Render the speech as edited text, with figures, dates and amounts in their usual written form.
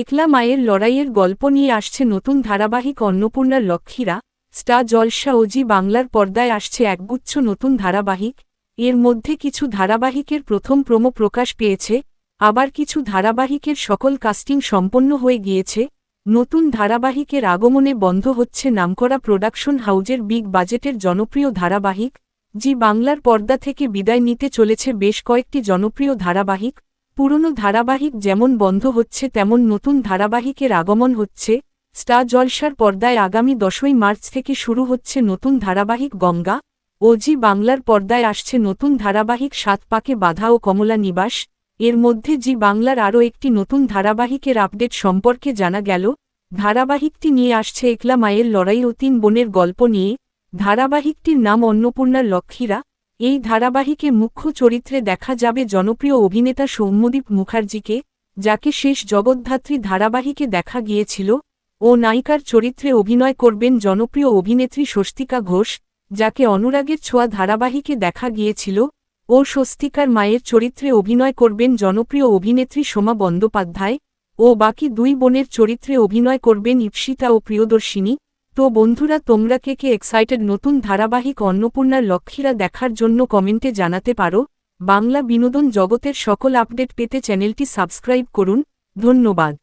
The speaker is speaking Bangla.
একলা মায়ের লড়াইয়ের গল্প নিয়ে আসছে নতুন ধারাবাহিক অন্নপূর্ণার লক্ষ্মীরা। স্টার জলসা ও জি বাংলার পর্দায় আসছে একগুচ্ছ নতুন ধারাবাহিক। এর মধ্যে কিছু ধারাবাহিকের প্রথম প্রোমো প্রকাশ পেয়েছে, আবার কিছু ধারাবাহিকের সকল কাস্টিং সম্পন্ন হয়ে গিয়েছে। নতুন ধারাবাহিকের আগমনে বন্ধ হচ্ছে নামকরা প্রোডাকশন হাউজের বিগ বাজেটের জনপ্রিয় ধারাবাহিক। জি বাংলার পর্দা থেকে বিদায় নিতে চলেছে বেশ কয়েকটি জনপ্রিয় ধারাবাহিক। পুরনো ধারাবাহিক যেমন বন্ধ হচ্ছে তেমন নতুন ধারাবাহিকের আগমন হচ্ছে। স্টার জলসার পর্দায় আগামী 10ই মার্চ থেকে শুরু হচ্ছে নতুন ধারাবাহিক গঙ্গা। ও জি বাংলার পর্দায় আসছে নতুন ধারাবাহিক সাত পাকে বাধা ও কমলা নিবাস। এর মধ্যে জি বাংলার আরও একটি নতুন ধারাবাহিকের আপডেট সম্পর্কে জানা গেল। ধারাবাহিকটি নিয়ে আসছে একলা মায়ের লড়াই ও 3 বোনের গল্প নিয়ে। ধারাবাহিকটির নাম অন্নপূর্ণার লক্ষ্মীরা। এই ধারাবাহিকে মুখ্য চরিত্রে দেখা যাবে জনপ্রিয় অভিনেতা সৌম্যদীপ মুখার্জিকে, যাকে শেষ জগদ্ধাত্রী ধারাবাহিকে দেখা গিয়েছিল, ও নায়িকার চরিত্রে অভিনয় করবেন জনপ্রিয় অভিনেত্রী স্বস্তিকা ঘোষ, যাকে অনুরাগের ছোঁয়া ধারাবাহিকে দেখা গিয়েছিল, ও স্বস্তিকার মায়ের চরিত্রে অভিনয় করবেন জনপ্রিয় অভিনেত্রী সোমা বন্দ্যোপাধ্যায়, ও বাকি 2 বোনের চরিত্রে অভিনয় করবেন ইপ্সিতা ও প্রিয়দর্শিনী। তো বন্ধুরা, তোমরা কে এক্সাইটেড নতুন ধারাবাহিক অন্নপূর্ণার লক্ষ্মীরা দেখার জন্য কমেন্টে জানাতে পারো। বাংলা বিনোদন জগতের সকল আপডেট পেতে চ্যানেলটি সাবস্ক্রাইব করুন। ধন্যবাদ।